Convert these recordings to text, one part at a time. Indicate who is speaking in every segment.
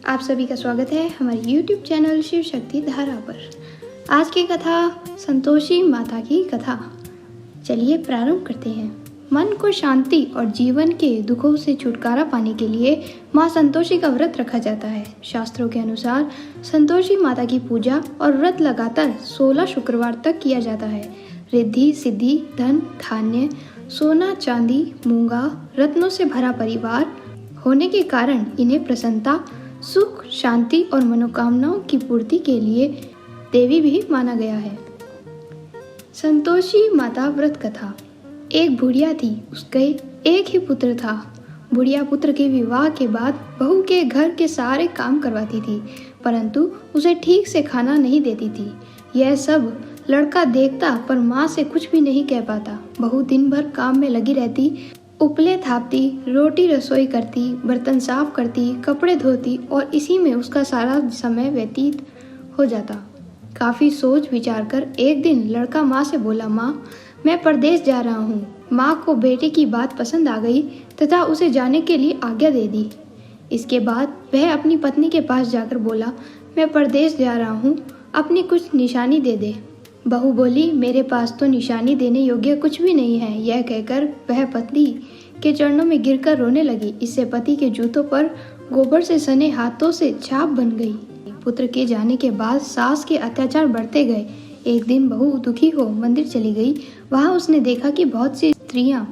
Speaker 1: आप सभी का स्वागत है हमारे YouTube चैनल शिव शक्ति धारा पर। आज की कथा संतोषी माता की कथा। चलिए प्रारंभ करते हैं। मन को शांति और जीवन के दुखों से छुटकारा पाने के लिए माँ संतोषी का व्रत रखा जाता है। शास्त्रों के अनुसार संतोषी माता की पूजा और व्रत लगातार 16 शुक्रवार तक किया जाता है। रिद्धि सिद्धि, धन धान्य, सोना चांदी, मूंगा, रत्नों से भरा परिवार होने के कारण इन्हें प्रसन्नता, सुख, शांति और मनोकामनाओं की पूर्ति के लिए देवी भी माना गया है। संतोषी माता व्रत कथा। एक बुढ़िया थी, उसके एक ही पुत्र था। बुढ़िया पुत्र के विवाह के बाद बहू के घर के सारे काम करवाती थी, परंतु उसे ठीक से खाना नहीं देती थी। यह सब लड़का देखता पर माँ से कुछ भी नहीं कह पाता। बहू दिन भर काम में लगी रहती, उपले थापती, रोटी रसोई करती, बर्तन साफ करती, कपड़े धोती और इसी में उसका सारा समय व्यतीत हो जाता। काफ़ी सोच विचार कर एक दिन लड़का माँ से बोला, माँ मैं परदेश जा रहा हूँ। माँ को बेटे की बात पसंद आ गई तथा उसे जाने के लिए आज्ञा दे दी। इसके बाद वह अपनी पत्नी के पास जाकर बोला, मैं परदेश जा रहा हूँ, अपनी कुछ निशानी दे दे। बहू बोली, मेरे पास तो निशानी देने योग्य कुछ भी नहीं है। यह कहकर वह पति के चरणों में गिरकर रोने लगी। इससे पति के जूतों पर गोबर से सने हाथों से छाप बन गई। पुत्र के जाने के बाद सास के अत्याचार बढ़ते गए। एक दिन बहू दुखी हो मंदिर चली गई। वहां उसने देखा कि बहुत सी स्त्रियां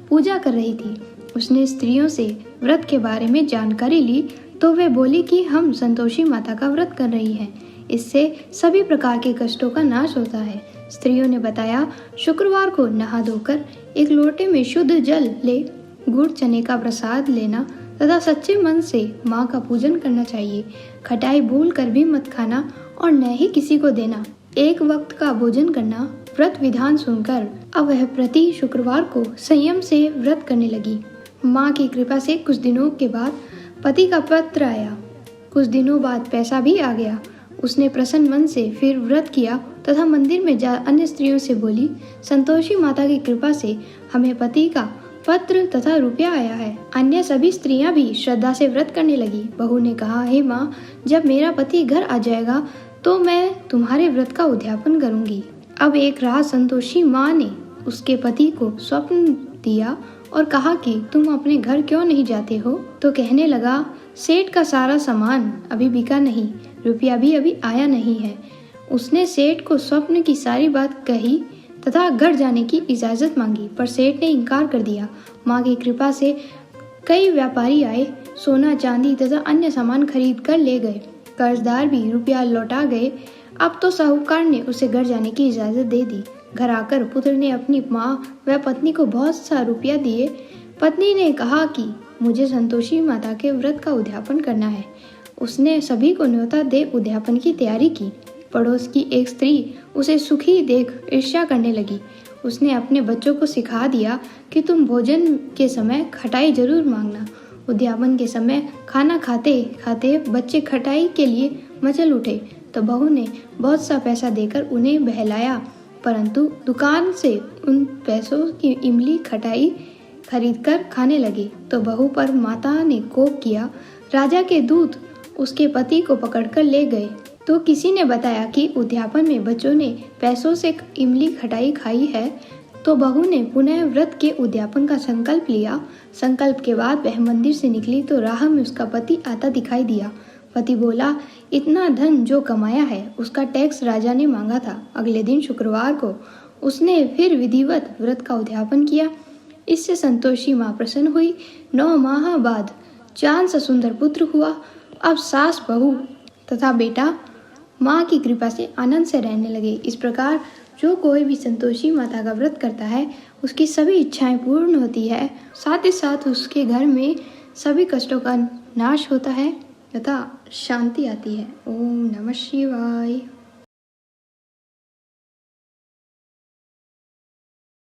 Speaker 1: पूजा कर रही थी। उसने स्त्रियों से व्रत के बारे में जानकारी ली तो वे बोली कि हम संतोषी माता का व्रत कर रही हैं। इससे सभी प्रकार के कष्टों का नाश होता है। स्त्रियों ने बताया, शुक्रवार को नहा धोकर एक लोटे में शुद्ध जल ले, गुड़ चने का प्रसाद लेना तथा सच्चे मन से माँ का पूजन करना चाहिए। खटाई भूल कर भी मत खाना और न ही किसी को देना। एक वक्त का भोजन करना। व्रत विधान सुनकर अब वह प्रति शुक्रवार को संयम से व्रत करने लगी। माँ की कृपा से कुछ दिनों के बाद पति का पत्र आया। कुछ दिनों बाद पैसा भी आ गया। उसने प्रसन्न मन से फिर व्रत किया तथा मंदिर में जा अन्य स्त्रियों से बोली, संतोषी माता की कृपा से हमें पति का पत्र तथा रुपया आया है। अन्य सभी स्त्रियां भी श्रद्धा से व्रत करने लगी। बहू ने कहा, हे माँ, जब मेरा पति घर आ जाएगा तो मैं तुम्हारे व्रत का उद्यापन करूंगी। अब एक रात संतोषी माँ ने उसके पति को स्वप्न दिया और कहा कि तुम अपने घर क्यों नहीं जाते हो? तो कहने लगा, सेठ का सारा सामान अभी बिका नहीं, रुपया भी अभी आया नहीं है। उसने सेठ को स्वप्न की सारी बात कही तथा घर जाने की इजाज़त मांगी, पर सेठ ने इनकार कर दिया। माँ की कृपा से कई व्यापारी आए, सोना चांदी तथा अन्य सामान खरीद कर ले गए। कर्जदार भी रुपया लौटा गए। अब तो साहूकार ने उसे घर जाने की इजाज़त दे दी। घर आकर पुत्र ने अपनी माँ व पत्नी को बहुत सा रुपया दिए। पत्नी ने कहा कि मुझे संतोषी माता के व्रत का उद्यापन करना है। उसने सभी को न्योता दे उद्यापन की तैयारी की। पड़ोस की एक स्त्री उसे सुखी देख ईर्ष्या करने लगी। उसने अपने बच्चों को सिखा दिया कि तुम भोजन के समय खटाई जरूर मांगना। उद्यापन के समय खाना खाते खाते बच्चे खटाई के लिए मचल उठे तो बहू ने बहुत सा पैसा देकर उन्हें बहलाया, परंतु दुकान से उन पैसों की इमली खटाई खरीदकर खाने लगे तो बहू पर माता ने कोप किया। राजा के दूत उसके पति को पकड़कर ले गए तो किसी ने बताया कि उद्यापन में बच्चों ने पैसों से इमली खटाई खाई है। तो बहू ने पुनः व्रत के उद्यापन का संकल्प लिया। संकल्प के बाद वह मंदिर से निकली तो राह में उसका पति आता दिखाई दिया। पति बोला, इतना धन जो कमाया है उसका टैक्स राजा ने मांगा था। अगले दिन शुक्रवार को उसने फिर विधिवत व्रत का उद्यापन किया। इससे संतोषी माँ प्रसन्न हुई। 9 माह बाद चांद सा सुंदर पुत्र हुआ। अब सास, बहू तथा बेटा माँ की कृपा से आनंद से रहने लगे। इस प्रकार जो कोई भी संतोषी माता का व्रत करता है उसकी सभी इच्छाएं पूर्ण होती है, साथ ही साथ उसके घर में सभी कष्टों का नाश होता है तथा शांति आती है। ओम नमः शिवाय।